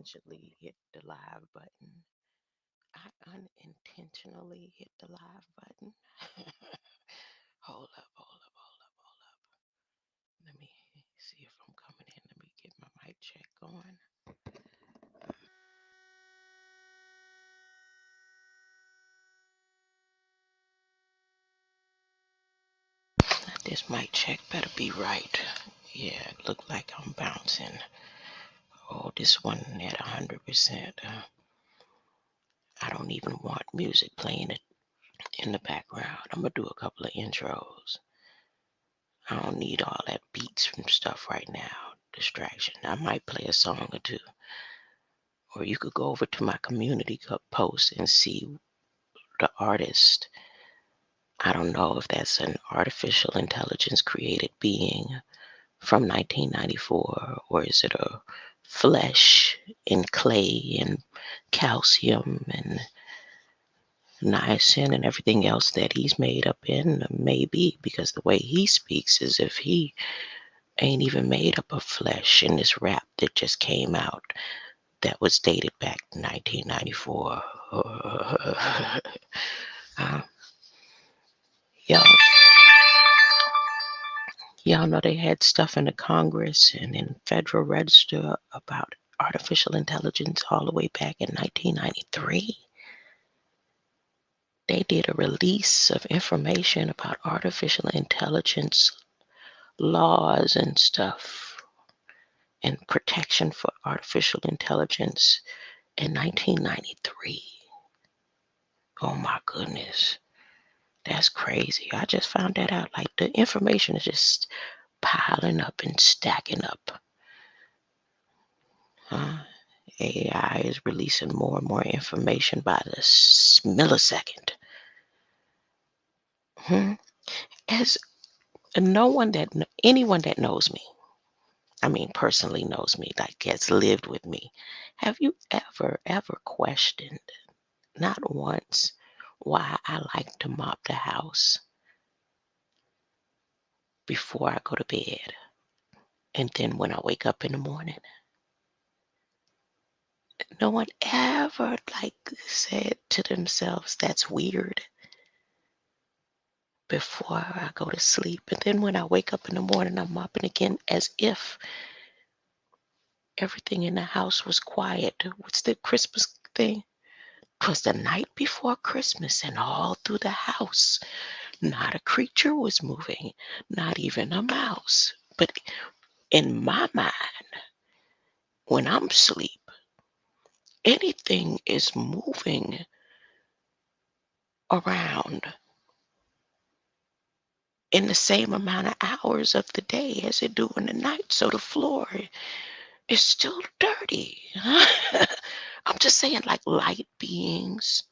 unintentionally hit the live button. I unintentionally hit the live button. Hold up, hold up, hold up, hold up. Let me see if I'm coming in. Let me get my mic check going. This mic check better be right. Yeah, it look like I'm bouncing. Oh, this one at 100%. I don't even want music playing it in the background. I'm gonna do a couple of intros. I don't need all that beats and stuff right now. Distraction. I might play a song or two. Or you could go over to my community post and see the artist. I don't know if that's an artificial intelligence created being from 1994, or is it a flesh and clay and calcium and niacin and everything else that he's made up in. Maybe because the way he speaks is if he ain't even made up of flesh in this rap that just came out that was dated back to 1994. y'all, y'all know they had stuff in the Congress and in Federal Register about artificial intelligence all the way back in 1993. They did a release of information about artificial intelligence laws and stuff and protection for artificial intelligence in 1993. Oh my goodness. That's crazy. I just found that out. Like the information is just piling up and stacking up. AI is releasing more and more information by the millisecond. As anyone that knows me, I mean, personally knows me, like has lived with me, have you ever questioned, not once, why I like to mop the house before I go to bed and then when I wake up in the morning? No one ever said to themselves, that's weird, before I go to sleep. And then when I wake up in the morning, I'm mopping again as if everything in the house was quiet. What's the Christmas thing? 'Twas the night before Christmas, and all through the house, not a creature was moving, not even a mouse. But in my mind, when I'm asleep, anything is moving around in the same amount of hours of the day as it do in the night. So the floor is still dirty. I'm just saying, like light beings,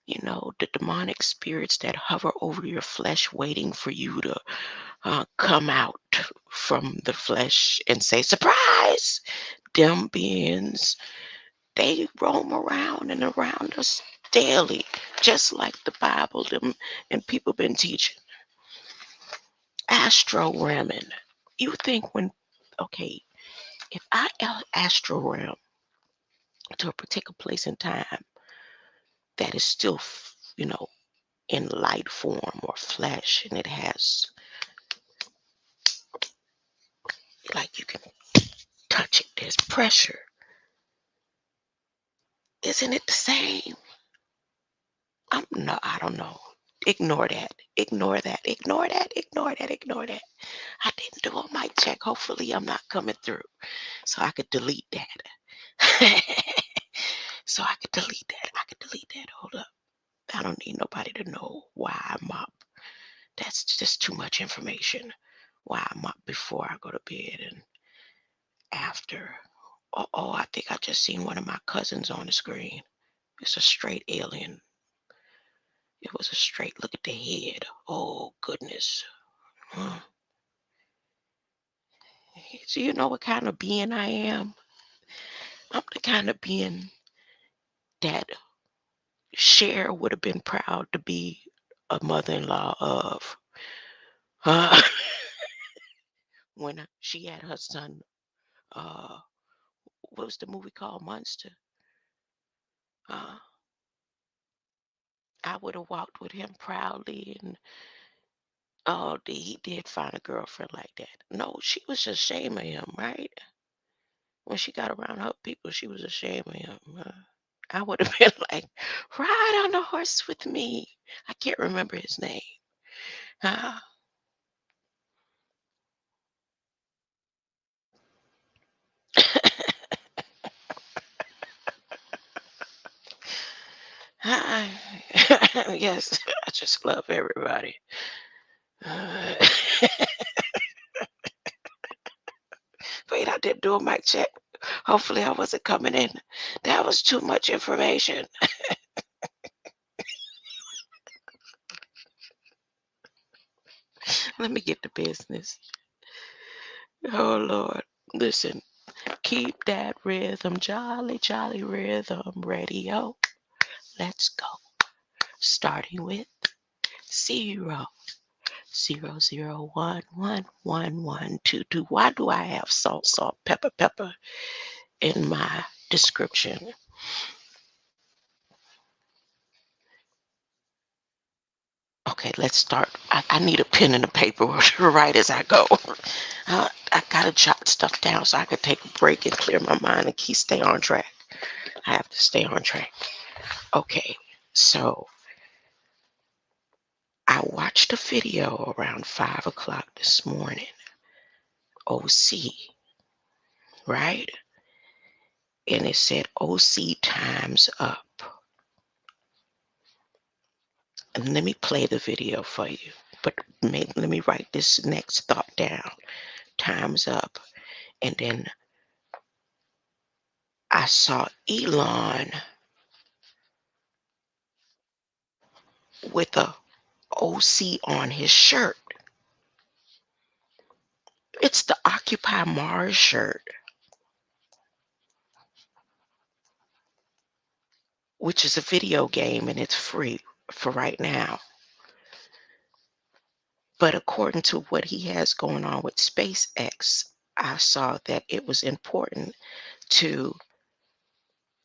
the demonic spirits that hover over your flesh waiting for you to come out from the flesh and say, surprise! Them beings, they roam around and around us daily, just like the Bible and people been teaching. Astro ramming. You think okay, if I astro ram to a particular place in time that is still, in light form or flesh, and it has, like, you can touch it, there's pressure. Isn't it the same? No, I don't know. Ignore that. Ignore that. Ignore that. Ignore that. Ignore that. I didn't do a mic check. Hopefully, I'm not coming through, so I could delete that. So I could delete that. I could delete that. Hold up. I don't need nobody to know why I mop. That's just too much information. Why I mop before I go to bed and after. Oh, I think I just seen one of my cousins on the screen. It's a straight alien. It was a straight look at the head. Oh, goodness. Huh. So you know what kind of being I am? I'm the kind of being that Cher would have been proud to be a mother-in-law of. Uh, when she had her son, uh, what was the movie called? Monster. Uh, I would have walked with him proudly, and oh, he did find a girlfriend like that. No, she was ashamed of him, right? When she got around her people, she was ashamed of him. I would have been like, ride on the horse with me. I can't remember his name. Huh? Yes, I just love everybody. Uh, Wait, I didn't do a mic check. Hopefully, I wasn't coming in. That was too much information. Let me get to business. Oh, Lord. Listen, keep that rhythm, jolly, jolly rhythm radio. Let's go. Starting with 0, 0, 0, 1, 1, 1, 1, 2, 2. Why do I have salt, salt, pepper, pepper in my description? Okay, let's start. I need a pen and a paper to write as I go. I gotta jot stuff down so I can take a break and clear my mind and stay on track. I have to stay on track. Okay, so I watched a video around 5 o'clock this morning. OC, right? And it said OC times up. And let me play the video for you. But let me write this next thought down. Times up. And then I saw Elon with a OC on his shirt. It's the Occupy Mars shirt, which is a video game and it's free for right now. But according to what he has going on with SpaceX, I saw that it was important to,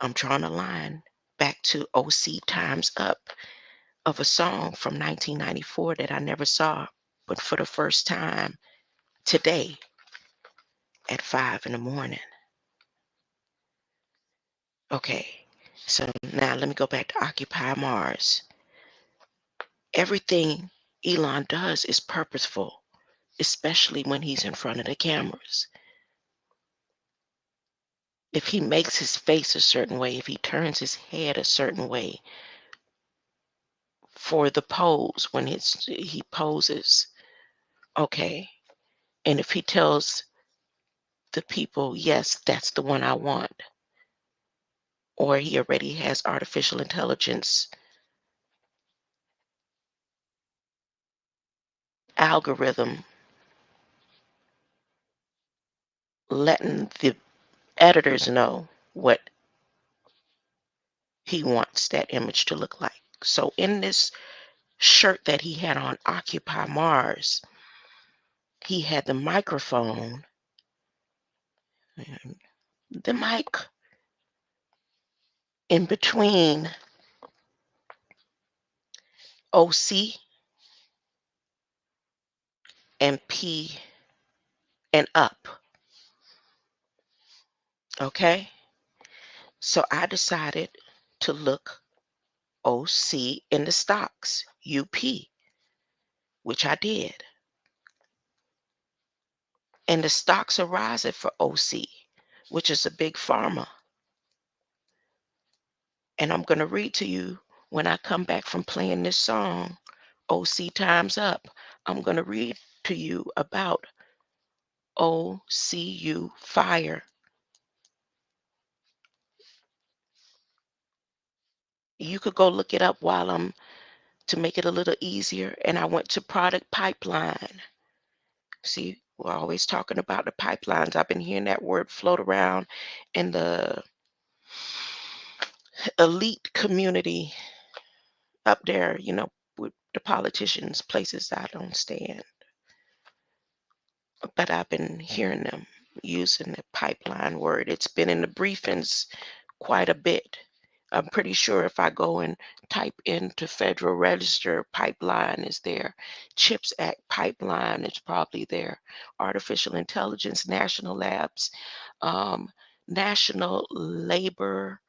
I'm drawing a line back to OC Times Up of a song from 1994 that I never saw, but for the first time today at 5 in the morning. Okay, so now let me go back to Occupy Mars. Everything Elon does is purposeful, especially when he's in front of the cameras. If he makes his face a certain way, if he turns his head a certain way for the pose when he poses, okay, and if he tells the people, yes, that's the one I want, or he already has artificial intelligence algorithm letting the editors know what he wants that image to look like. So in this shirt that he had on Occupy Mars, he had the microphone, the mic in between OC and P and up. Okay? So I decided to look OC in the stocks, UP, which I did. And the stocks are rising for OC, which is a big pharma. And I'm going to read to you when I come back from playing this song, OC Times Up. I'm going to read to you about OCU Fire. You could go look it up while I'm to make it a little easier. And I went to product pipeline. See, we're always talking about the pipelines. I've been hearing that word float around in the elite community up there, with the politicians, places I don't stand. But I've been hearing them. using the pipeline word. It's been in the briefings quite a bit. I'm pretty sure if I go and type into Federal Register, pipeline is there. CHIPS Act pipeline is probably there. Artificial Intelligence, National Labs, National Labor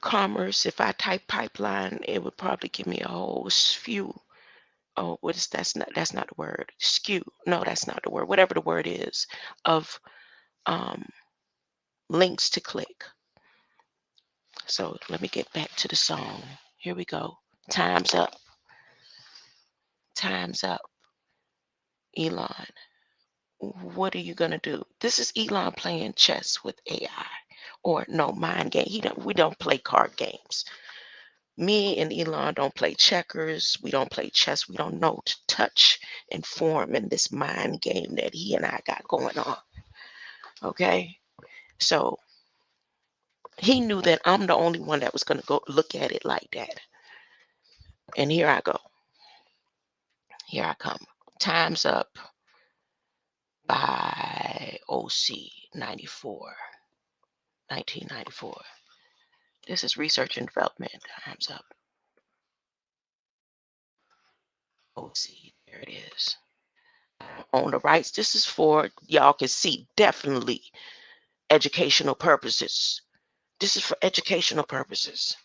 Commerce. If I type pipeline, it would probably give me a whole spew. Oh, what is that's not the word. Skew. No, that's not the word. Whatever the word is of um, links to click. So let me get back to the song. Here we go. Time's up. Time's up. Elon, what are you gonna do? This is Elon playing chess with AI, or no, mind game. We don't play card games. Me and Elon don't play checkers. We don't play chess. We don't know to touch and form in this mind game that he and I got going on. Okay, so he knew that I'm the only one that was gonna go look at it like that. And here I go. Here I come. Time's up by OC 94, 1994. This is research and development. Time's up. OC, there it is. On the rights, this is for, y'all can see, definitely educational purposes. This is for educational purposes.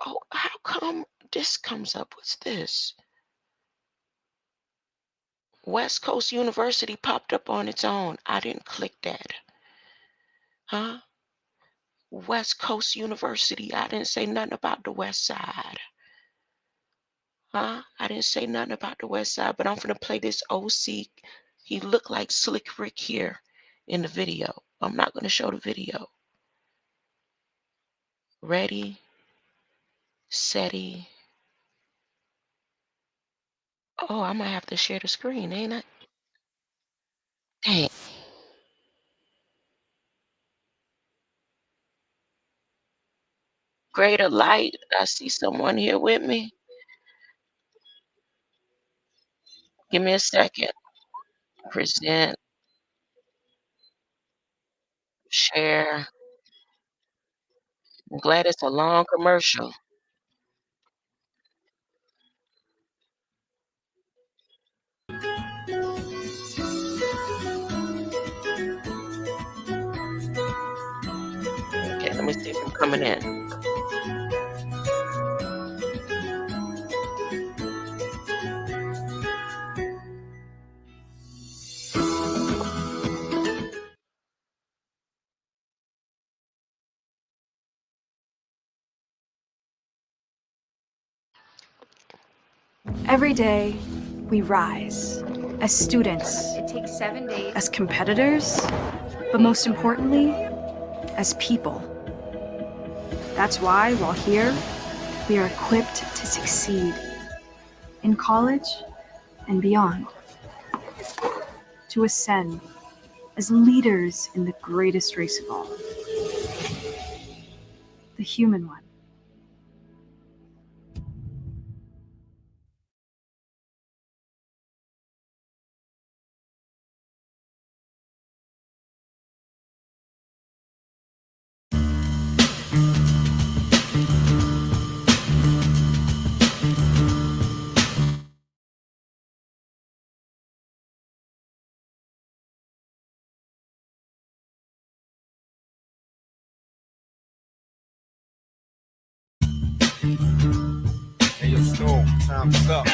Oh, how come this comes up? What's this? West Coast University popped up on its own. I didn't click that. Huh? West Coast University. I didn't say nothing about the West Side. Huh? I didn't say nothing about the West Side, but I'm gonna play this OC. He looked like Slick Rick here in the video. I'm not gonna show the video. Ready, steady. Oh, I might have to share the screen, ain't I? Dang. Greater light. I see someone here with me. Give me a second. Present, share. I'm glad it's a long commercial. Okay, let me see if I'm coming in. Every day, we rise as students, It takes 7 days. as competitors, but most importantly, as people. That's why, while here, we are equipped to succeed in college and beyond, to ascend as leaders in the greatest race of all, the human one. Hey, yo, Snow, time's up.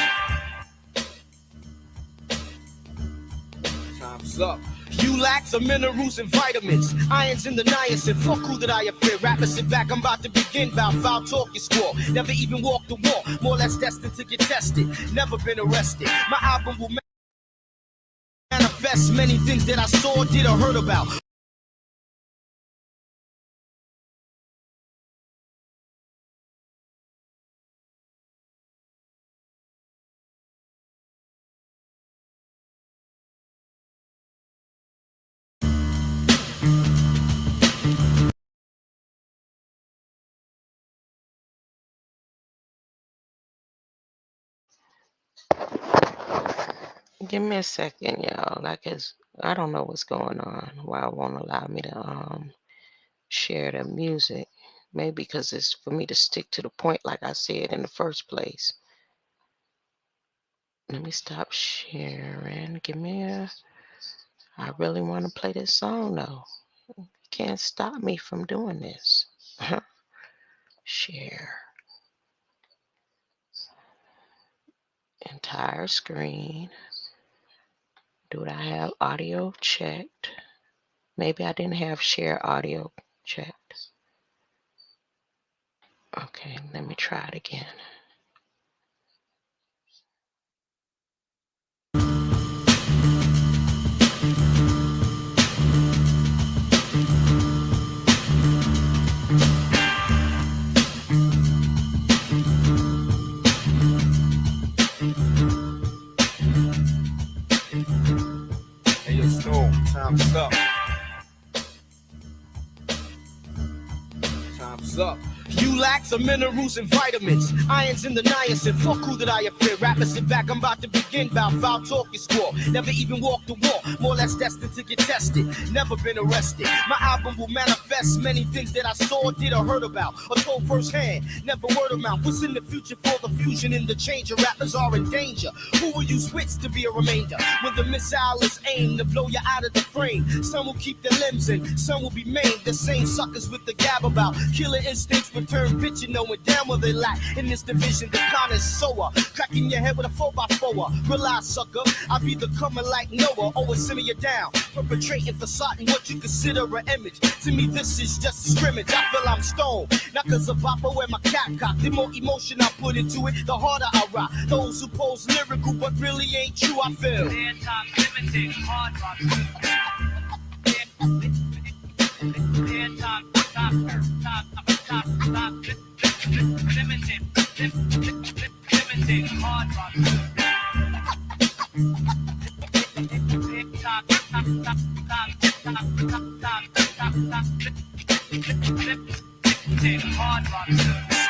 Time's up. You lack some minerals and vitamins, irons in the niacin. Fuck who that I fear. Rappers sit back, I'm about to begin. Bout foul talk, you score. Never even walked the walk. More or less destined to get tested. Never been arrested. My album will manifest many things that I saw, did, or heard about. Give me a second, y'all. I don't know what's going on. Why it won't allow me to share the music. Maybe because it's for me to stick to the point, like I said in the first place. Let me stop sharing. I really want to play this song though. You can't stop me from doing this. Share. Entire screen. Do I have audio checked? Maybe I didn't have share audio checked. Okay, let me try it again. Hey, yo, Storm, time's up. Time's up. You lack the minerals and vitamins, irons in the niacin. Fuck who that I fear. Rappers sit back, I'm about to begin. Bout foul talking squaw. Never even walked the wall. More or less destined to get tested. Never been arrested. My album will manifest many things that I saw, did, or heard about, or told firsthand. Never word of mouth. What's in the future for the fusion and the change? Rappers are in danger. Who will use wits to be a remainder? When the missile is aimed to blow you out of the frame. Some will keep their limbs in, some will be maimed. The same suckers with the gab about killer instincts return bitch, knowing damn well they lack in this division. The connoisseur, cracking your head with a 4x4. Realize, sucker, I'll be the coming like Noah, always simmer you down, perpetrating facade what you consider an image. To me, this is just a scrimmage. I feel I'm stoned, not cause of Papa wear my cap cock. The more emotion I put into it, the harder I rock. Those who pose lyrical but really ain't true, I feel. Limited, hard rock.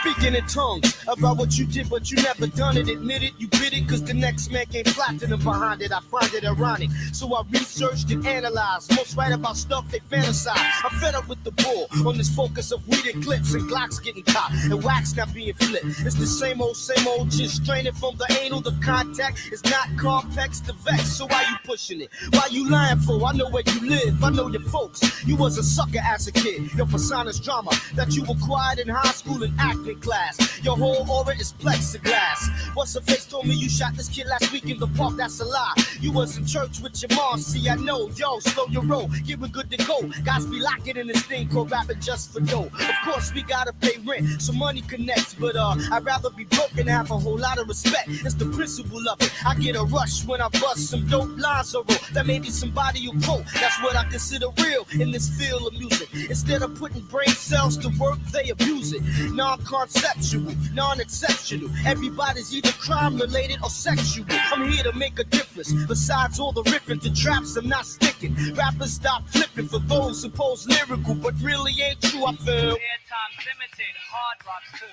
Speaking in tongues about what you did, but you never done it. Admit it, you did it, cause the next man came platinum behind it. I find it ironic, so I researched and analyzed. Most write about stuff they fantasize. I'm fed up with the bull on this focus of weed and clips and Glocks getting caught and wax not being flipped. It's the same old, just straining from the anal. The contact is not complex, the vex. So why you pushing it? Why you lying for? I know where you live, I know your folks. You was a sucker as a kid. Your persona's drama that you acquired in high school and acting class. Your whole aura is plexiglass. What's the face told me you shot this kid last week in the park? That's a lie. You was in church with your mom. See, I know. Yo, slow your roll. Get it good to go. Guys be locking in this thing called rapping just for dough. Of course, we gotta pay rent, so money connects. But I'd rather be broke and have a whole lot of respect. It's the principle of it. I get a rush when I bust some dope lines or roll. That maybe somebody will quote. That's what I consider real in this field of music. Instead of putting brain cells to work, they abuse it. Non-conceptual, non-exceptional. Everybody's either crime-related or sexual. I'm here to make a difference. Besides all the riffing, the traps I'm not sticking. Rappers stop flipping for those who pose lyrical, but really ain't true, I feel. Time limited, hard rock too.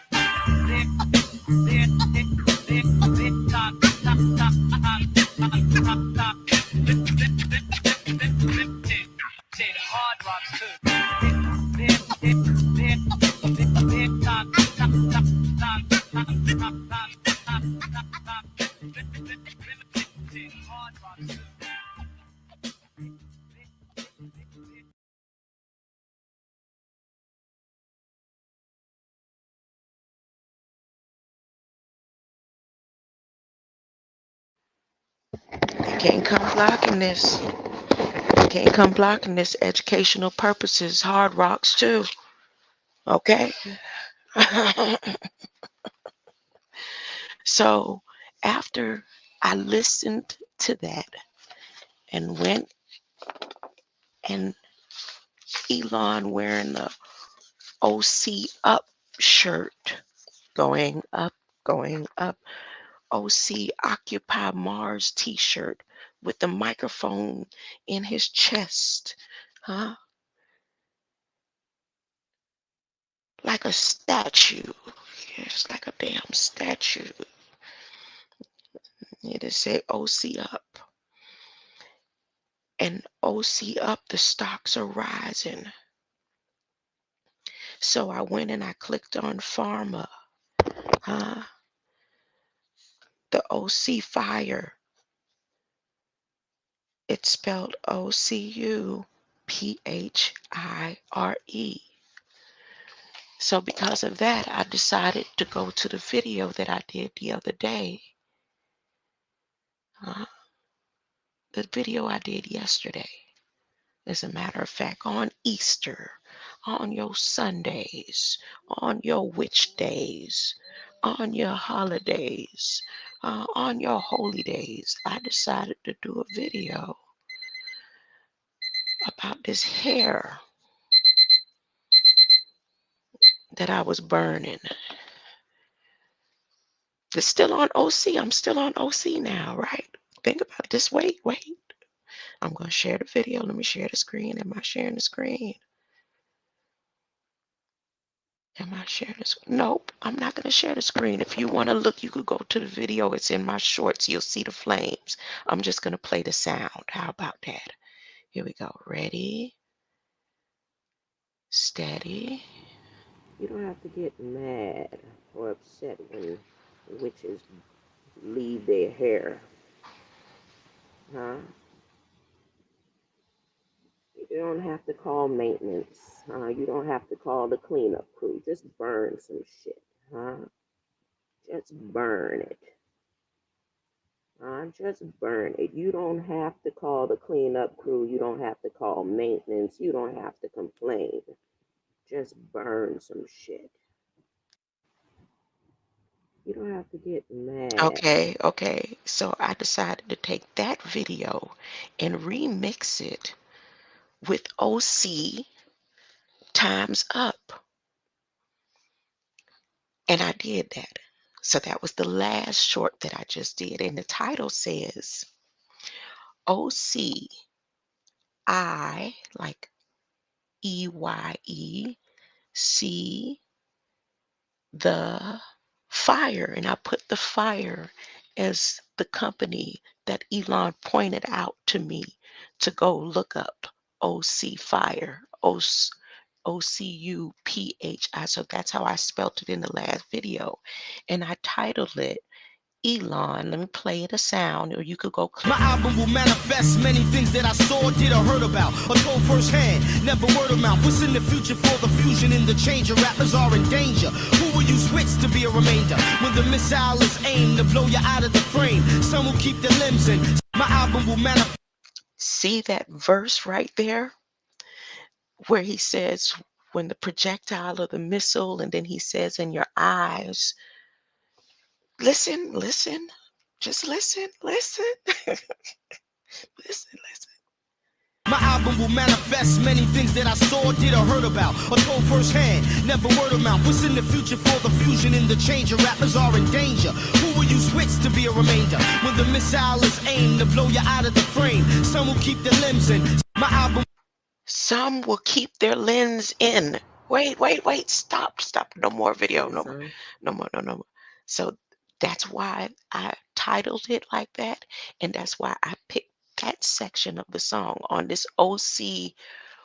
Hard rock too. Can't come blocking this. Can't come blocking this. Educational purposes. Hard rocks too. Okay. So after I listened to that and went and Elon wearing the OC up shirt, going up, OC Occupy Mars t-shirt with the microphone in his chest, huh? Like a statue. It's like a damn statue. It say OC up. and OC up, the stocks are rising. So I went and I clicked on PHARMA, the OC fire. It's spelled OCUPHIRE. So because of that, I decided to go to the video that I did the other day. The video I did yesterday. As a matter of fact, on Easter, on your Sundays, on your witch days, on your holidays, on your holy days, I decided to do a video about this hair that I was burning. It's still on OC. I'm still on OC now, right? Think about this. Wait. I'm going to share the video. Let me share the screen. Am I sharing the screen? Am I sharing this? Nope, I'm not going to share the screen. If you want to look, you could go to the video. It's in my shorts. You'll see the flames. I'm just going to play the sound. How about that? Here we go. Ready? Steady. You don't have to get mad or upset when witches leave their hair. You don't have to call maintenance. You don't have to call the cleanup crew. Just burn some shit. Just burn it. Just burn it. You don't have to call the cleanup crew. You don't have to call maintenance. You don't have to complain. Just burn some shit. You don't have to get mad. Okay. So I decided to take that video and remix it with OC times up. And I did that. So that was the last short that I just did. And the title says OC I, like EYE, see the fire. And I put the fire as the company that Elon pointed out to me to go look up. OC fire, OCUPHI. So that's how I spelled it in the last video. And I titled it Elon. Let me play it a sound, or you could go click. My album will manifest many things that I saw, did, or heard about, or told firsthand, never word of mouth. What's in the future for the fusion in the change? Rappers are in danger. Who will use wits to be a remainder? When the missile is aimed to blow you out of the frame, some will keep their limbs in. My album will manifest. See that verse right there? Where he says, when the projectile or the missile, and then he says, in your eyes. Listen. Just listen. Listen. My album will manifest many things that I saw, did, or heard about, or told firsthand, never word of mouth. What's in the future for the fusion in the change? Rappers are in danger. Who will use wits to be a remainder? When the missile is aimed to blow you out of the frame, some will keep their limbs in. My album. Some will keep their lens in. Wait. Stop. No more video. No more. So that's why I titled it like that. And that's why I picked that section of the song on this OC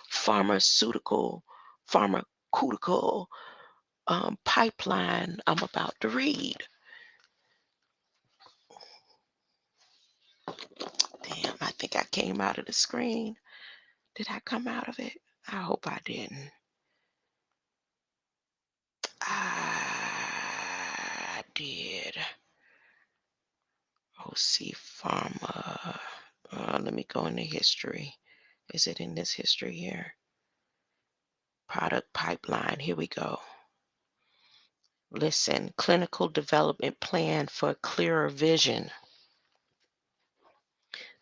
pharmaceutical pipeline I'm about to read. Damn, I think I came out of the screen. Did I come out of it? I hope I didn't. I did. OC Pharma. Let me go into history. Is it in this history here? Product pipeline. Here we go. Listen, clinical development plan for clearer vision.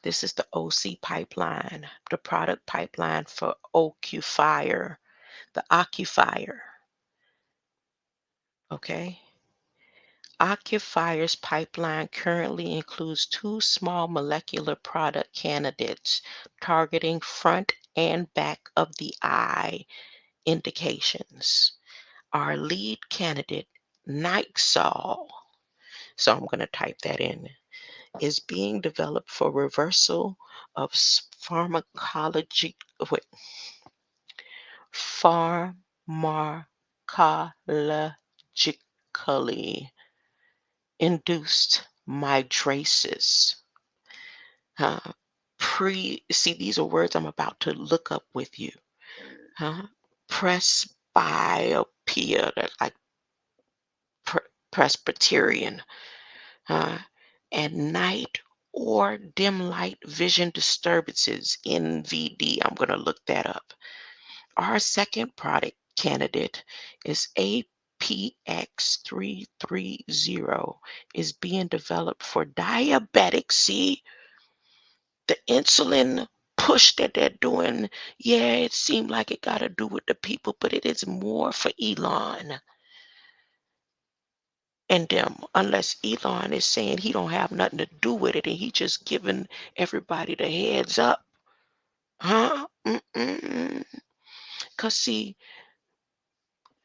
This is the OC pipeline, the product pipeline for Occufier, the Occufier. Okay. Occupier's pipeline currently includes 2 small molecular product candidates targeting front and back of the eye indications. Our lead candidate, Nixol, so I'm going to type that in, is being developed for reversal of pharmacology, wait, pharmacologically induced mydriasis. Huh? See, these are words I'm about to look up with you. Huh? Presbyopia, that's like Presbyterian, and night or dim light vision disturbances, NVD. I'm going to look that up. Our second product candidate is APX330, is being developed for diabetics. See, the insulin push that they're doing, yeah, it seemed like it got to do with the people, but it is more for Elon and them, unless Elon is saying he don't have nothing to do with it and he just giving everybody the heads up. Huh? Because see,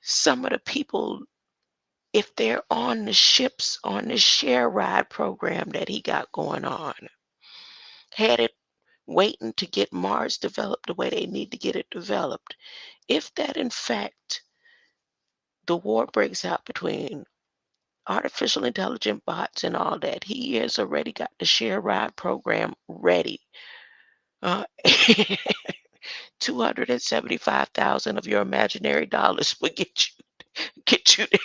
some of the people, if they're on the ships on the share ride program that he got going on, had it waiting to get Mars developed the way they need to get it developed. If that in fact the war breaks out between artificial intelligent bots and all that, he has already got the share ride program ready. 275,000 of your imaginary dollars will get you there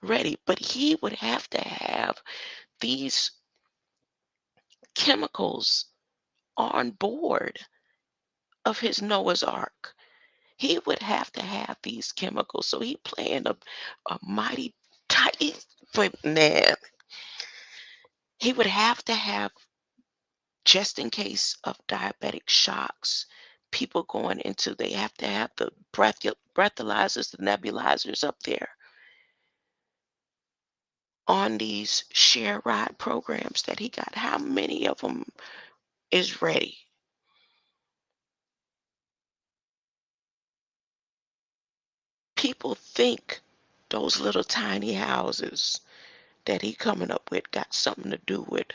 ready. But he would have to have these chemicals on board of his Noah's Ark. He would have to have these chemicals. So he playing a mighty tight, but man, he would have to have, just in case of diabetic shocks, people going into, they have to have the breathalyzers, the nebulizers up there on these share ride programs that he got. How many of them is ready? People think those little tiny houses that he coming up with got something to do with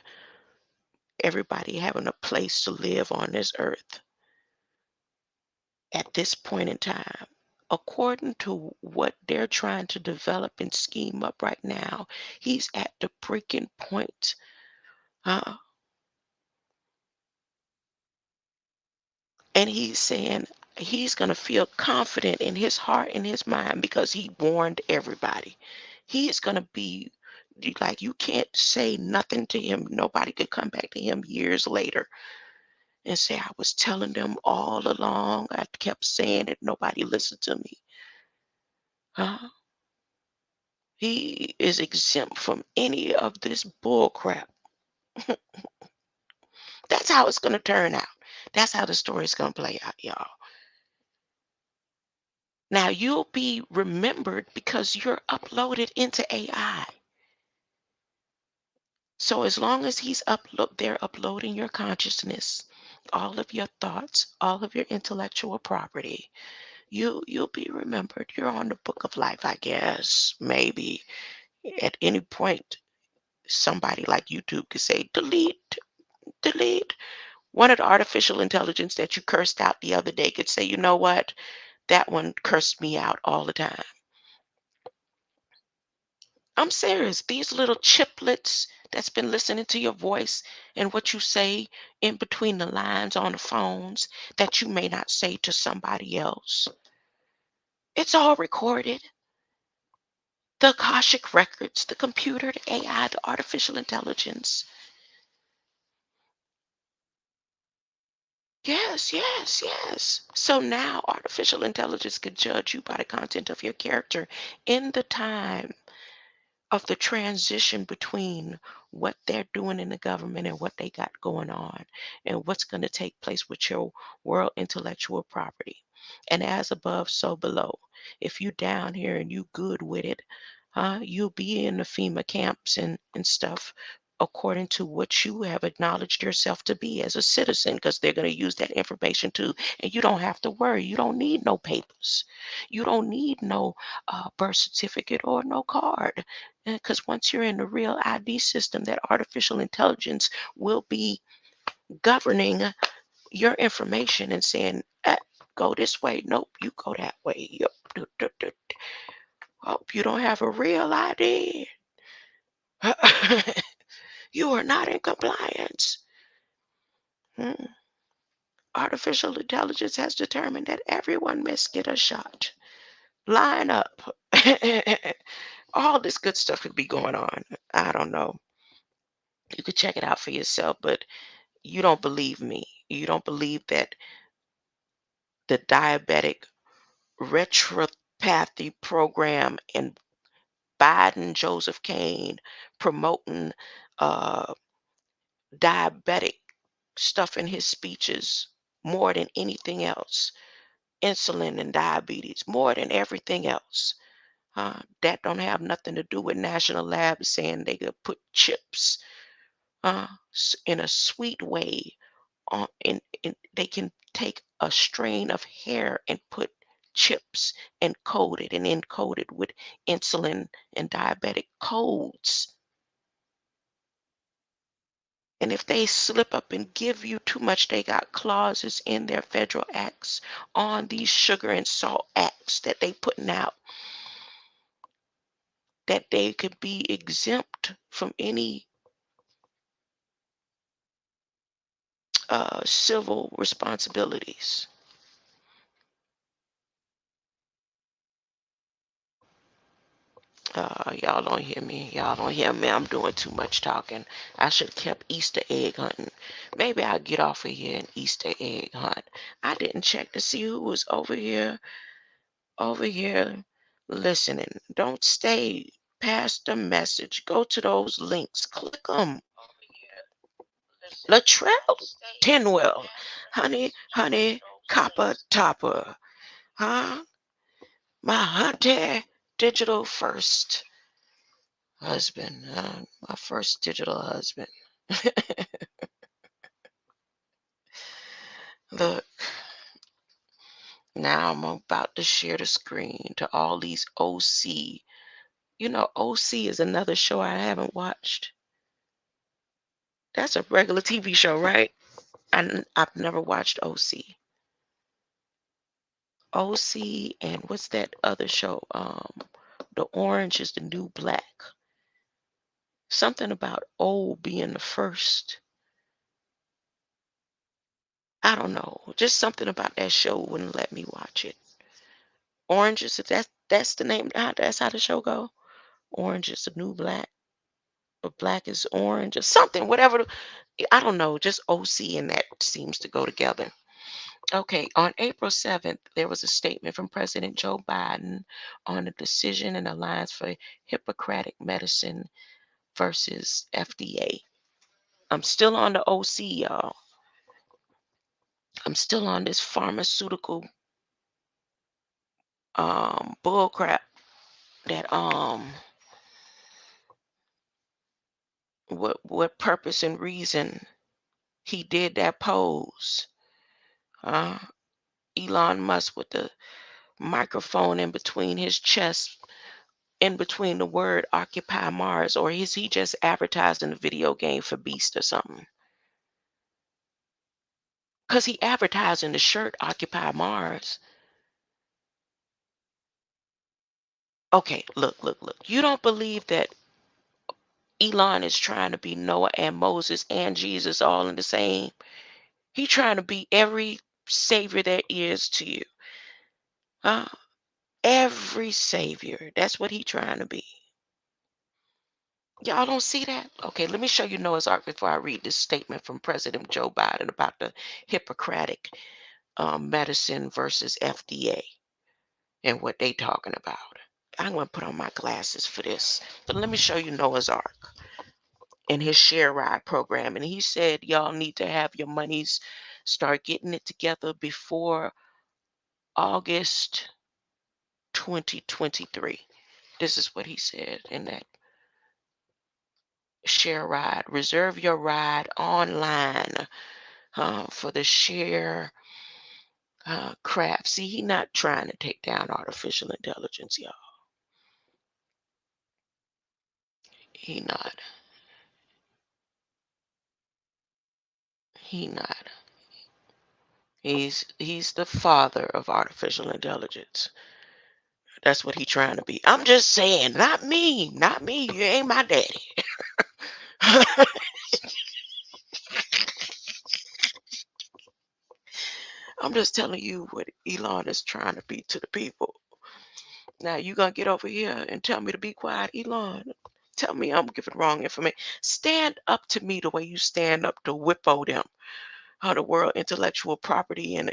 everybody having a place to live on this earth at this point in time. According to what they're trying to develop and scheme up right now, he's at the breaking point. Uh, and he's saying he's going to feel confident in his heart and his mind because he warned everybody. He is going to be like, you can't say nothing to him. Nobody could come back to him years later and say, I was telling them all along. I kept saying it. Nobody listened to me. Huh? He is exempt from any of this bull crap. That's how it's going to turn out. That's how the story is going to play out, y'all. Now, you'll be remembered because you're uploaded into AI. So as long as they're uploading your consciousness, all of your thoughts, all of your intellectual property, you'll be remembered. You're on the book of life, I guess. Maybe at any point, somebody like YouTube could say, delete, delete. One of the artificial intelligence that you cursed out the other day could say, you know what? That one cursed me out all the time. I'm serious. These little chiplets that's been listening to your voice and what you say in between the lines on the phones that you may not say to somebody else. It's all recorded. The Akashic records, the computer, the AI, the artificial intelligence. Yes, yes, yes. So now artificial intelligence can judge you by the content of your character in the time of the transition between what they're doing in the government and what they got going on and what's going to take place with your world intellectual property. And as above, so below. If you down here and you good with it, you'll be in the FEMA camps and stuff according to what you have acknowledged yourself to be as a citizen, because they're going to use that information too. And you don't have to worry. You don't need no papers. You don't need no birth certificate or no card. Because once you're in the real ID system, that artificial intelligence will be governing your information and saying, go this way. Nope, you go that way. Yep. Hope you don't have a real ID. You are not in compliance. Hmm. Artificial intelligence has determined that everyone must get a shot. Line up. All this good stuff could be going on. I don't know. You could check it out for yourself, but you don't believe me. You don't believe that the diabetic retinopathy program and Biden, Joseph Kane promoting uh, diabetic stuff in his speeches more than anything else. Insulin and diabetes more than everything else. That don't have nothing to do with national labs saying they could put chips in a sweet way they can take a strain of hair and put chips and code it and encode it with insulin and diabetic codes. And if they slip up and give you too much, they got clauses in their federal acts on these sugar and salt acts that they putting out that they could be exempt from any civil responsibilities. Y'all don't hear me. Y'all don't hear me. I'm doing too much talking. I should have kept Easter egg hunting. Maybe I'll get off of here and Easter egg hunt. I didn't check to see who was over here listening. Don't stay past the message. Go to those links. Click them. Latrell Tinwell. Honey, copper topper. Huh? My hunter digital first husband. My first digital husband. Look, now I'm about to share the screen to all these OC. You know, OC is another show I haven't watched. That's a regular TV show, right? I've never watched OC. OC and what's that other show? The Orange is the New Black. Something about O being the first. I don't know. Just something about that show wouldn't let me watch it. Orange is that's the name. That's how the show go. Orange is the new black, or black is orange, or something. Whatever. I don't know. Just OC and that seems to go together. Okay. On April 7th, there was a statement from President Joe Biden on the decision and alliance for Hippocratic medicine versus FDA. I'm still on the OC, y'all. I'm still on this pharmaceutical bull crap that what purpose and reason he did that pose. Uh, Elon Musk with the microphone in between his chest, in between the word Occupy Mars, or is he just advertising the video game for Beast or something? Because he advertising the shirt Occupy Mars. Okay, look. You don't believe that Elon is trying to be Noah and Moses and Jesus all in the same? He trying to be every savior there is to you. Huh? Every savior. That's what he trying to be. Y'all don't see that? Okay, let me show you Noah's Ark before I read this statement from President Joe Biden about the Hippocratic medicine versus FDA and what they talking about. I'm going to put on my glasses for this. But let me show you Noah's Ark and his share ride program. And he said, y'all need to have your monies, start getting it together before August 2023. This is what he said in that share ride. Reserve your ride online for the share craft. See, he not trying to take down artificial intelligence, y'all. He not. He not. He's the father of artificial intelligence. That's what he trying to be. I'm just saying, not me, not me. You ain't my daddy. I'm just telling you what Elon is trying to be to the people. Now you gonna get over here and tell me to be quiet, Elon? Tell me I'm giving wrong information. Stand up to me the way you stand up to Whippo them. How the world intellectual property and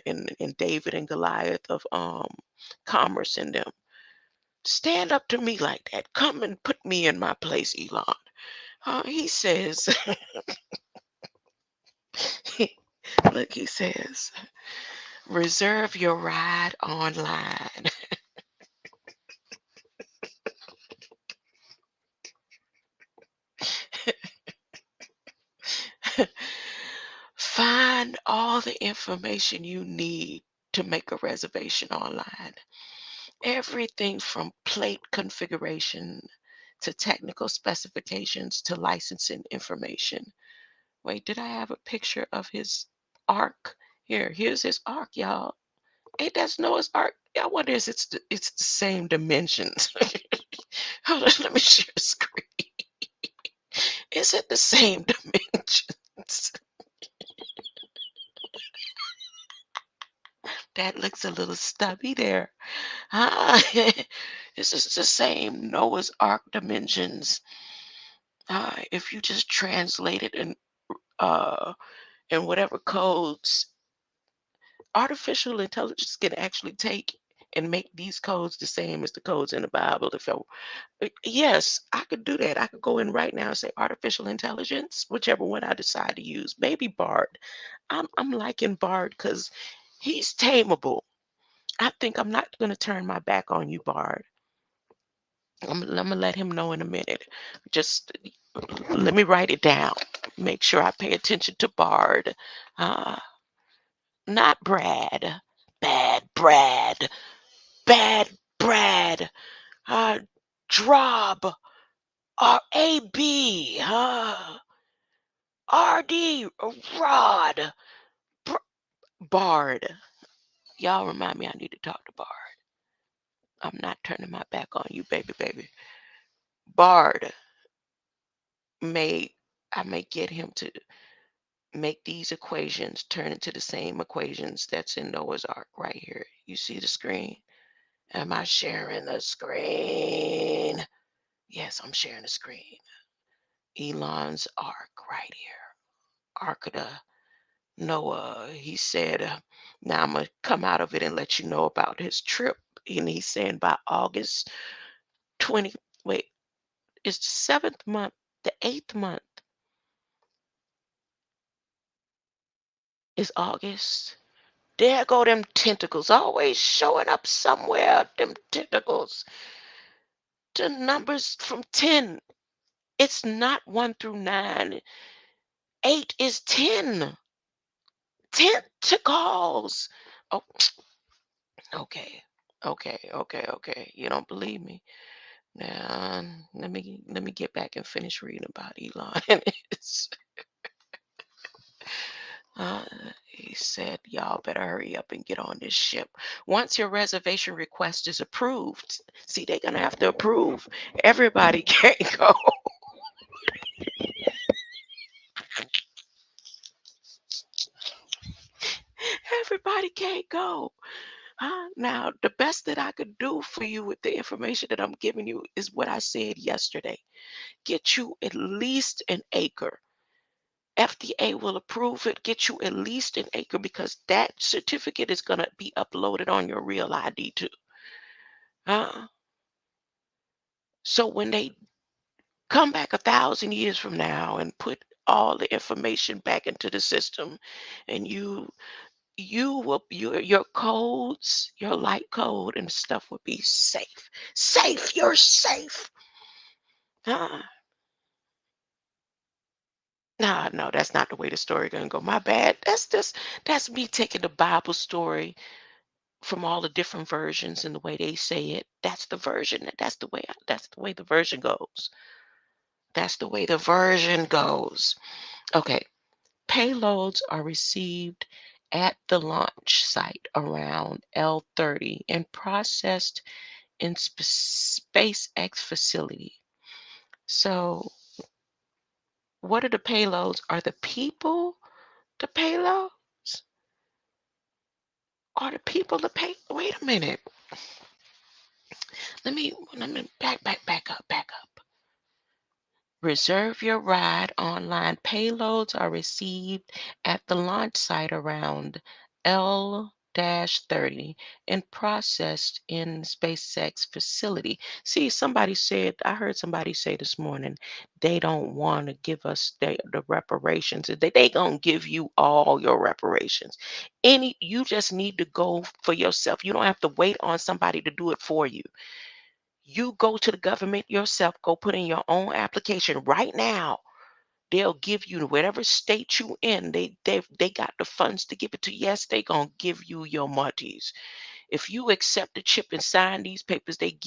David and Goliath of commerce in them. Stand up to me like that. Come and put me in my place, Elon. He says, look, he says, reserve your ride online. Find all the information you need to make a reservation online. Everything from plate configuration to technical specifications to licensing information. Wait, did I have a picture of his ark? Here's his ark, y'all. Ain't that Noah's ark? I wonder if it's the same dimensions. Hold on, let me share the screen. Is it the same dimensions? That looks a little stubby there. This is the same Noah's Ark dimensions. If you just translate it in whatever codes, artificial intelligence can actually take and make these codes the same as the codes in the Bible. Yes, I could do that. I could go in right now and say artificial intelligence, whichever one I decide to use. Maybe Bard. I'm liking Bard because he's tameable. I think I'm not going to turn my back on you, Bard. I'm gonna let him know in a minute. Just let me write it down. Make sure I pay attention to Bard. Uh, Not Brad. Bad Brad. Bad Brad. Uh, Drob. R-A-B. R-D. Rod. Bard. Y'all remind me I need to talk to Bard. I'm not turning my back on you, baby. Bard I may get him to make these equations turn into the same equations that's in Noah's Ark right here. You see the screen? Am I sharing the screen? Yes, I'm sharing the screen. Elon's Ark right here. Ark of the Noah. He said, now I'm going to come out of it and let you know about his trip. And he's saying by August 20, wait, it's the 7th month, the 8th month is August. There go them tentacles, always showing up somewhere, them tentacles. The numbers from 10, it's not 1 through 9. 8 is 10. Tentacles. Oh, okay. Okay. You don't believe me? Now, let me get back and finish reading about Elon and his he said, y'all better hurry up and get on this ship. Once your reservation request is approved, see, they're going to have to approve. Everybody can't go. Everybody can't go. Now, the best that I could do for you with the information that I'm giving you is what I said yesterday. Get you at least an acre. FDA will approve it. Get you at least an acre because that certificate is going to be uploaded on your real ID too. So when they come back 1,000 years from now and put all the information back into the system, and your codes, your light code and stuff will be safe. Safe, you're safe. No, that's not the way the story gonna go. My bad. That's me taking the Bible story from all the different versions and the way they say it. That's the version. That's the way the version goes. That's the way the version goes. Okay. Payloads are received at the launch site around L30 and processed in SpaceX facility. So, what are the payloads? Are the people the payloads? Are the people the pay? Wait a minute. Let me back up. Reserve your ride online. Payloads are received at the launch site around L-30 and processed in SpaceX facility. See, I heard somebody say this morning, they don't want to give us the reparations. They gonna give you all your reparations. You just need to go for yourself. You don't have to wait on somebody to do it for you. You go to the government yourself, go put in your own application right now. They'll give you whatever state you in. They got the funds to give it to you. Yes, they gonna give you your monies. If you accept the chip and sign these papers, they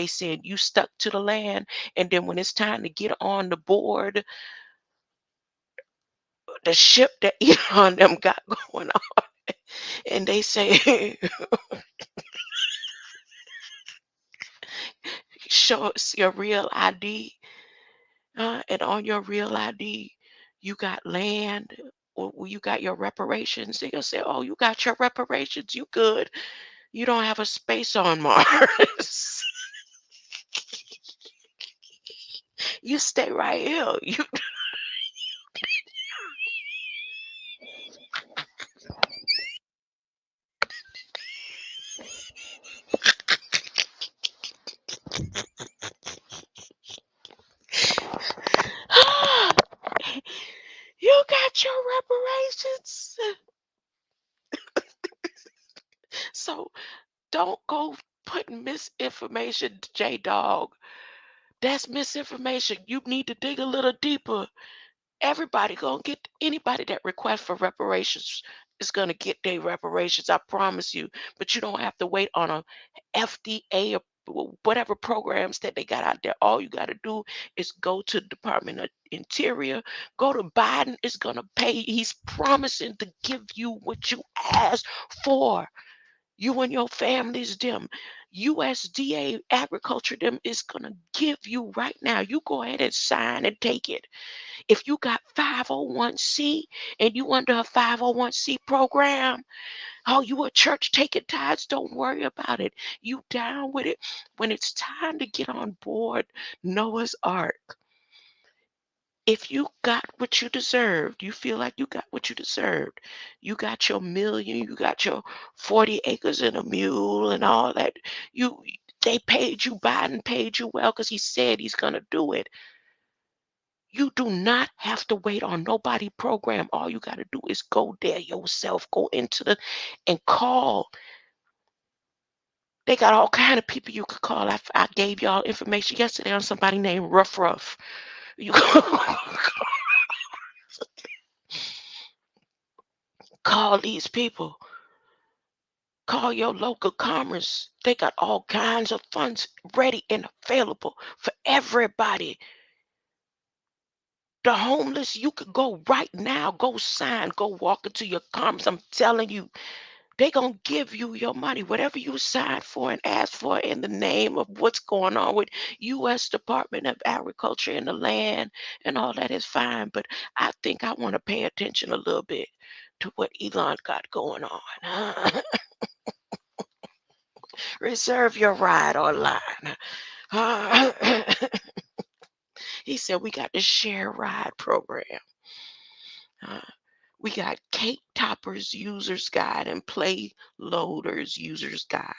saying you stuck to the land. And then when it's time to get on the board, the ship that Elon them got going on, and they say, show us your real ID. And on your real ID, you got land or you got your reparations. They're gonna say, "Oh, you got your reparations. You good. You don't have a space on Mars. You stay right here." You got your reparations. So don't go putting misinformation, J Dog. That's misinformation. You need to dig a little deeper. Everybody gonna get anybody that requests for reparations is gonna get their reparations. I promise you. But you don't have to wait on a FDA or whatever programs that they got out there. All you got to do is go to the Department of Interior. Go to Biden. Is gonna pay. He's promising to give you what you asked for. You and your families, them. USDA agriculture, them is gonna give you right now. You go ahead and sign and take it. If you got 501c and you under a 501c program, oh, you a church taking tithes, don't worry about it. You down with it. When it's time to get on board Noah's Ark, if you got what you deserved, you feel like you got what you deserved. You got your million, you got your 40 acres and a mule and all that. Biden paid you well because he said he's gonna do it. You do not have to wait on nobody program. All you got to do is go there yourself. Go and call. They got all kind of people you could call. I gave y'all information yesterday on somebody named Ruff. You call these people. Call your local commerce. They got all kinds of funds ready and available for everybody. The homeless, you could go right now. Go sign. Go walk into your commerce. I'm telling you. They gonna give you your money, whatever you signed for and asked for in the name of what's going on with U.S. Department of Agriculture and the land and all that is fine. But I think I want to pay attention a little bit to what Elon got going on. Reserve your ride online. He said we got the share ride program. We got Cake Toppers User's Guide and Play Loaders User's Guide.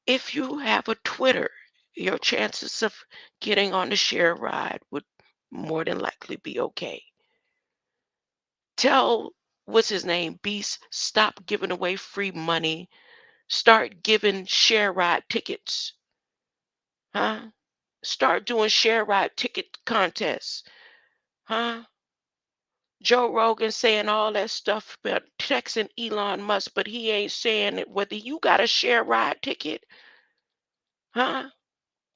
If you have a Twitter, your chances of getting on the share ride would more than likely be okay. Tell, what's his name, Beast, stop giving away free money. Start giving share ride tickets. Start doing share ride ticket contests. Joe Rogan saying all that stuff about texting Elon Musk, but he ain't saying it whether you got a share ride ticket.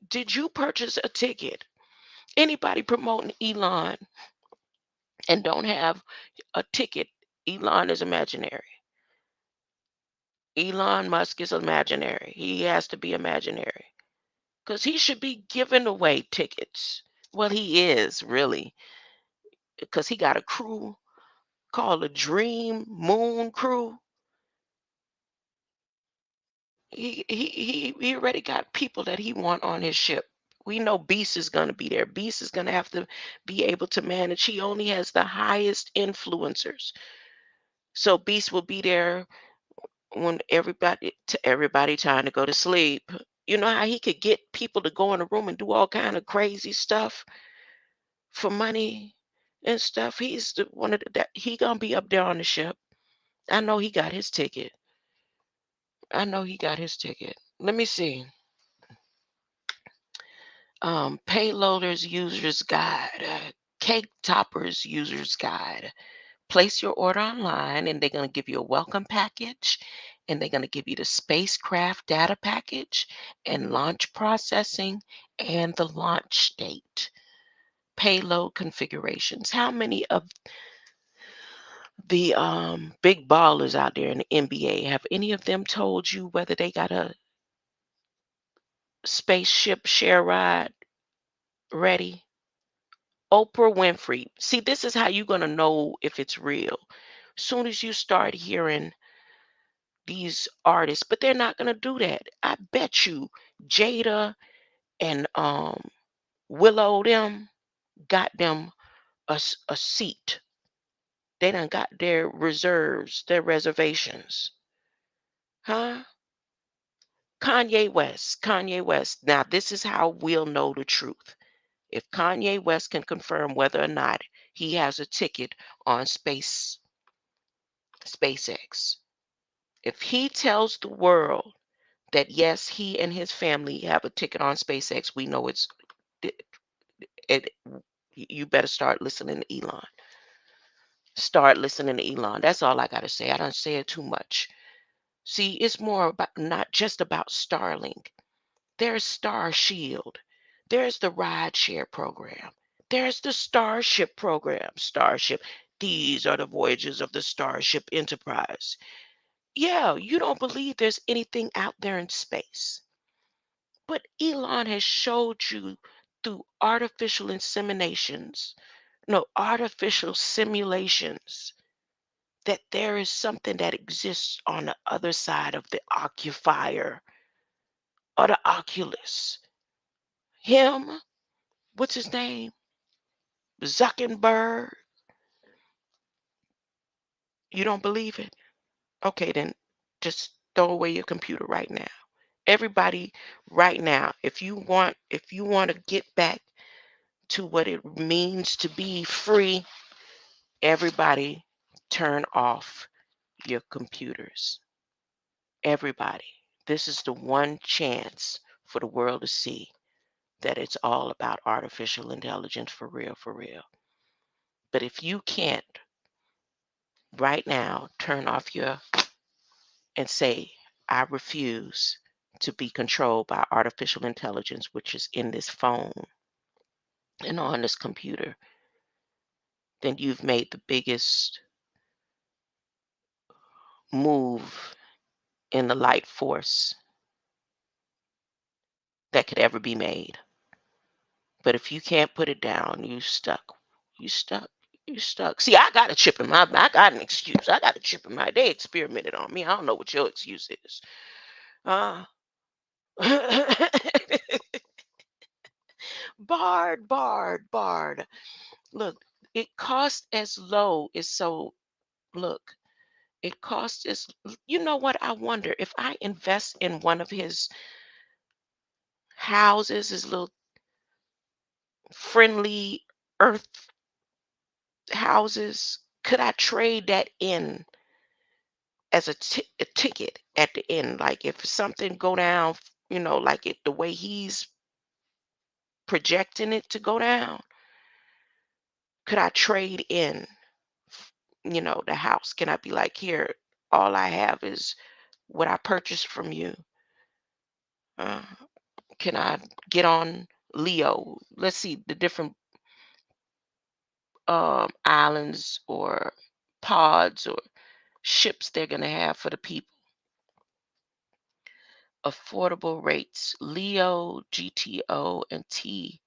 Did you purchase a ticket? Anybody promoting Elon and don't have a ticket, Elon is imaginary. Elon Musk is imaginary. He has to be imaginary because he should be giving away tickets. Well, he is really because he got a crew called the Dream Moon Crew. He already got people that he want on his ship. We know Beast is going to be there. Beast is going to have to be able to manage. He only has the highest influencers. So Beast will be there when everybody trying to go to sleep. You know how he could get people to go in a room and do all kind of crazy stuff for money and stuff. He's the one of that he gonna be up there on the ship. I know he got his ticket. I know he got his ticket. Let me see. Payloaders User's Guide, Cake Toppers User's Guide. Place your order online and they're going to give you a welcome package and they're going to give you the spacecraft data package and launch processing and the launch date. Payload configurations. How many of the big ballers out there in the NBA, have any of them told you whether they got a spaceship share ride ready? Oprah Winfrey. See, this is how you're going to know if it's real. Soon as you start hearing these artists, but they're not going to do that. I bet you Jada and Willow them got them a seat. They done got their reserves, their reservations. Huh? Kanye West. Now, this is how we'll know the truth. If Kanye West can confirm whether or not he has a ticket on SpaceX. If he tells the world that yes, he and his family have a ticket on SpaceX, we know it, it you better start listening to Elon. Start listening to Elon. That's all I got to say. I don't say it too much. See, it's more about not just about Starlink. There's Star Shield. There's the rideshare program. There's the Starship program. Starship. These are the voyages of the Starship Enterprise. Yeah, you don't believe there's anything out there in space. But Elon has showed you through artificial inseminations, no, artificial simulations, that there is something that exists on the other side of the occupier or the Oculus. Him, what's his name? Zuckerberg. You don't believe it? Okay, then just throw away your computer right now. Everybody right now, if you want to get back to what it means to be free, everybody turn off your computers. Everybody. This is the one chance for the world to see that it's all about artificial intelligence for real, for real. But if you can't right now turn off your and say, I refuse to be controlled by artificial intelligence, which is in this phone and on this computer, then you've made the biggest move in the light force that could ever be made. But if you can't put it down, you stuck. You stuck. You stuck. See, I got a chip in my. I got an excuse. I got a chip in my. They experimented on me. I don't know what your excuse is. Uh, Bard. Look, it costs as low as so. Look, it costs as. You know what? I wonder if I invest in one of his houses, his little friendly earth houses, could I trade that in as a ticket at the end? Like if something go down, like it the way he's projecting it to go down, could I trade in, the house? Can I be like, here, all I have is what I purchased from you. Uh, can I get on Leo? Let's see the different islands or pods or ships they're going to have for the people. Affordable rates, Leo, GTO, and TLI.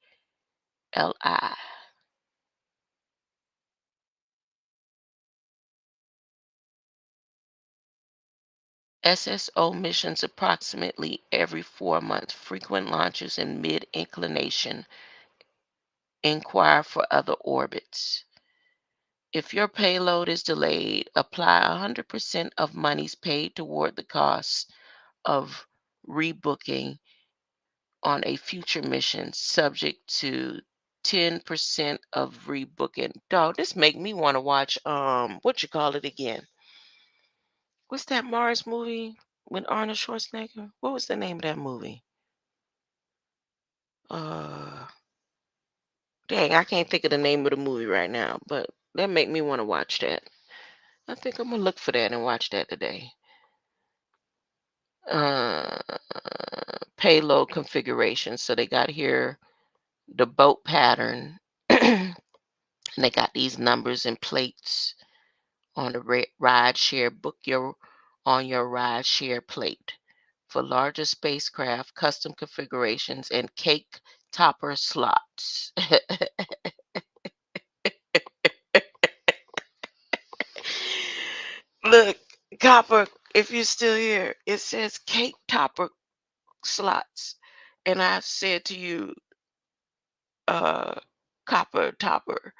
SSO missions approximately every 4 months. Frequent launches in mid-inclination. Inquire for other orbits. If your payload is delayed, apply 100% of monies paid toward the cost of rebooking on a future mission, subject to 10% of rebooking. Dog, this make me want to watch what you call it again? What's that Mars movie with Arnold Schwarzenegger? What was the name of that movie? Uh Dang, I can't think of the name of the movie right now, but that make me want to watch that. I think I'm gonna look for that and watch that today. Uh, Payload configuration. So they got here the boat pattern, and they got these numbers and plates on the ride share. Book your on your ride share plate. For larger spacecraft, custom configurations and cake topper slots. Look, Copper, if you're still here, it says cake topper slots. And I said to you, uh, Copper Topper,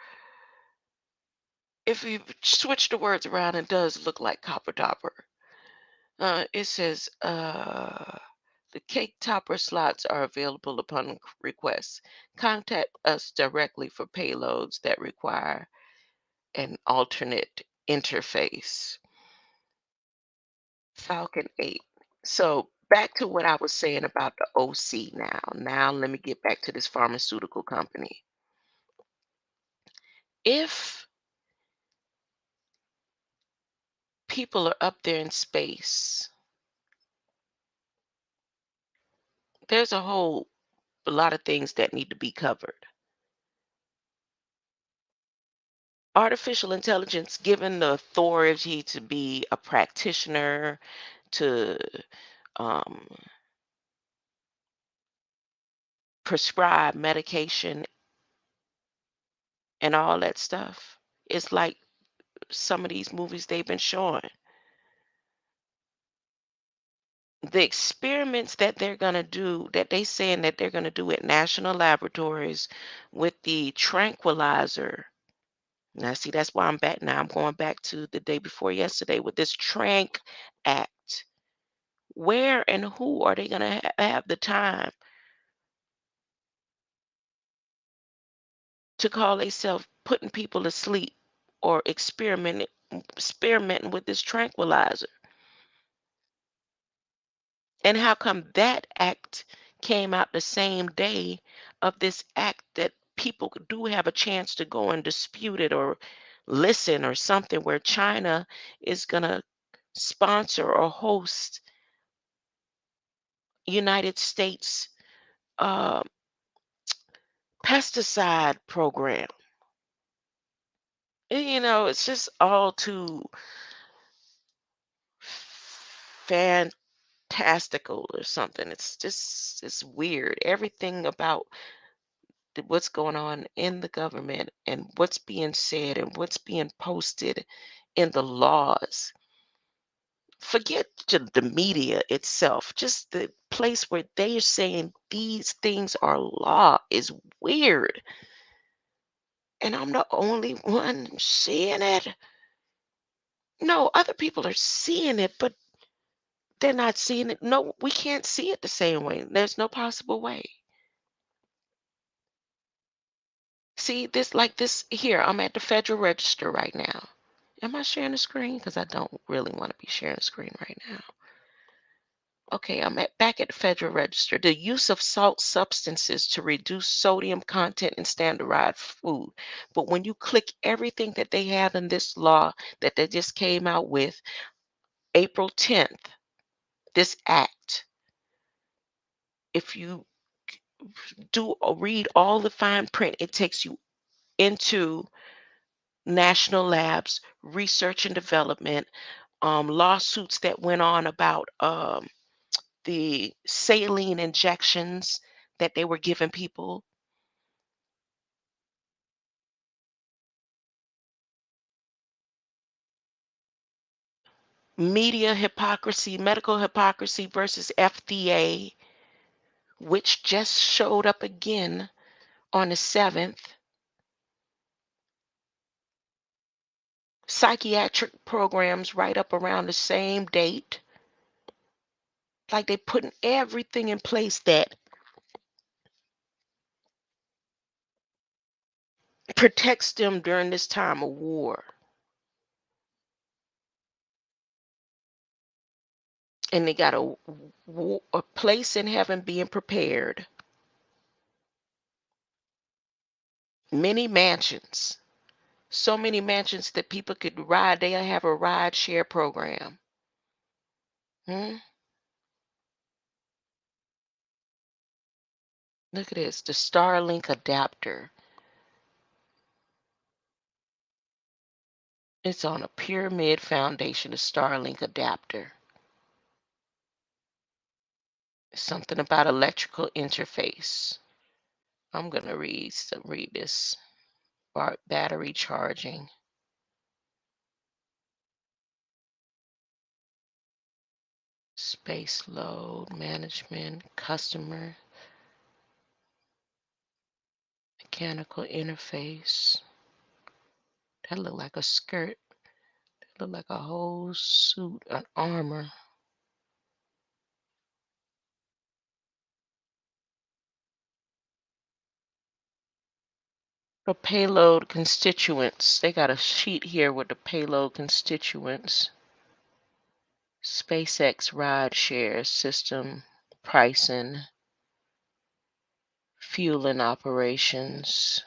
if you switch the words around, it does look like Copper Topper. It says, the cake topper slots are available upon request. Contact us directly for payloads that require an alternate interface. Falcon 8. So back to what I was saying about the OC now. Now let me get back to this pharmaceutical company. If people are up there in space, there's a lot of things that need to be covered. Artificial intelligence given the authority to be a practitioner, to um, prescribe medication and all that stuff. It's like some of these movies they've been showing. The experiments that they're going to do, that they saying that they're going to do at national laboratories with the tranquilizer. Now, see, that's why I'm back now. I'm going back to the day before yesterday with this Trank Act. Where and who are they going to have the time to call themselves putting people to sleep or experimenting with this tranquilizer? And how come that act came out the same day of this act that people do have a chance to go and dispute it or listen or something, where China is going to sponsor or host United States uh, pesticide program? You know, it's just all too fantastical or something. It's weird. Everything about what's going on in the government and what's being said and what's being posted in the laws. Forget the media itself, just the place where they are saying these things are law is weird. And I'm the only one seeing it. No, other people are seeing it, but they're not seeing it. No, we can't see it the same way. There's no possible way. See, this like this here, I'm at the Federal Register right now. Am I sharing the screen? Because I don't really want to be sharing the screen right now. Okay, back at the Federal Register. The use of salt substances to reduce sodium content in standardized food. But when you click everything that they have in this law that they just came out with, April 10th, this act, if you read all the fine print. It takes you into national labs, research and development, lawsuits that went on about the saline injections that they were giving people. Media hypocrisy, medical hypocrisy versus FDA, which just showed up again on the 7th. Psychiatric programs right up around the same date. Like they putting everything in place that protects them during this time of war. And they got a place in heaven being prepared. Many mansions. So many mansions that people could ride. They'll have a ride share program. Look at this. The Starlink adapter. It's on a pyramid foundation, the Starlink adapter. Something about electrical interface. I'm going to read this. Battery charging. Space load management, customer, mechanical interface. That look like a skirt. That look like a whole suit, an armor. The payload constituents. They got a sheet here with the payload constituents. SpaceX ride share system pricing, fueling operations,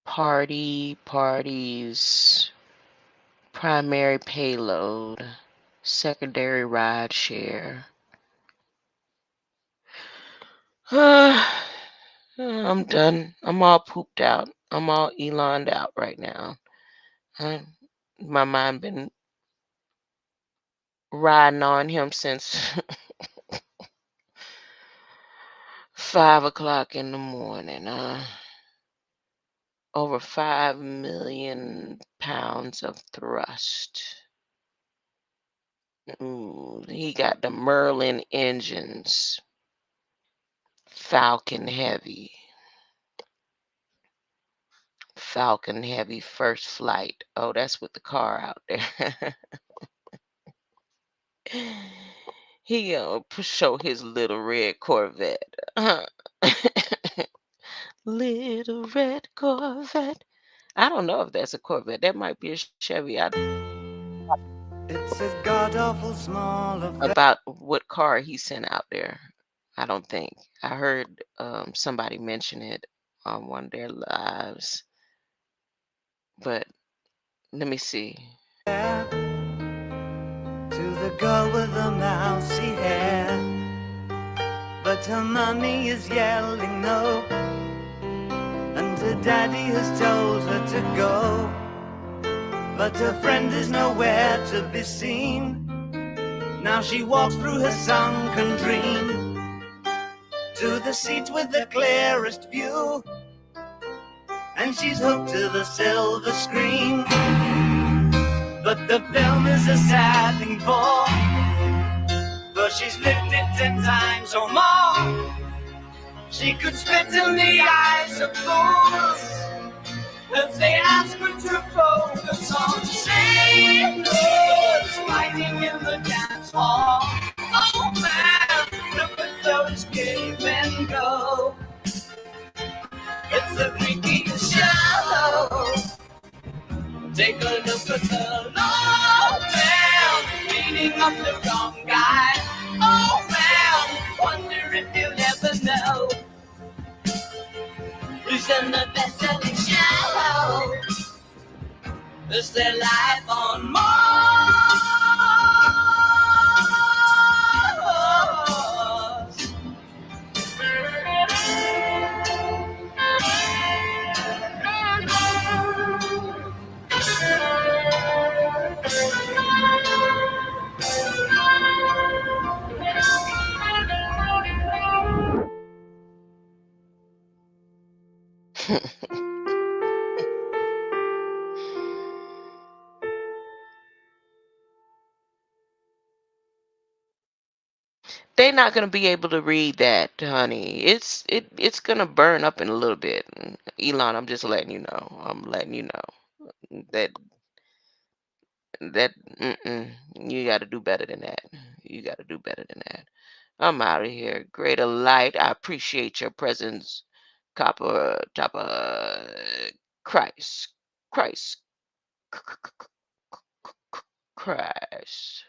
parties, primary payload, secondary ride share. I'm done. I'm all pooped out. I'm all Elon'd out right now. My mind been riding on him since 5 o'clock in the morning. Over 5 million pounds of thrust. Ooh, he got the Merlin engines. Falcon Heavy. Falcon Heavy first flight. Oh, that's with the car out there. He gonna show his little red Corvette. Little red Corvette. I don't know if that's a Corvette. That might be a Chevy. It's a god-awful small About what car he sent out there. I don't think. I heard somebody mention it on one of their lives. But let me see. to the girl with the mousy hair, but her mommy is yelling no, and her daddy has told her to go, but her friend is nowhere to be seen. Now she walks through her sunken dream to the seat with the clearest view, and she's hooked to the silver screen. But the film is a sad thing for she's lived it 10 times or more. She could spit in the eyes of fools if they ask her to focus on sailors fighting in the dance hall. Oh man, look at those gay men go. It's the freakiest show. Take a look at the long man beating up the wrong guy. Oh man, wonder if you'll ever know who's in the best-selling show. Is their life on Mars? They're not gonna be able to read that, honey. It's gonna burn up in a little bit. Elon, I'm just letting you know. I'm letting you know that you got to do better than that. You got to do better than that. I'm out of here. Greater light. I appreciate your presence, Copper, Christ, Christ, Christ.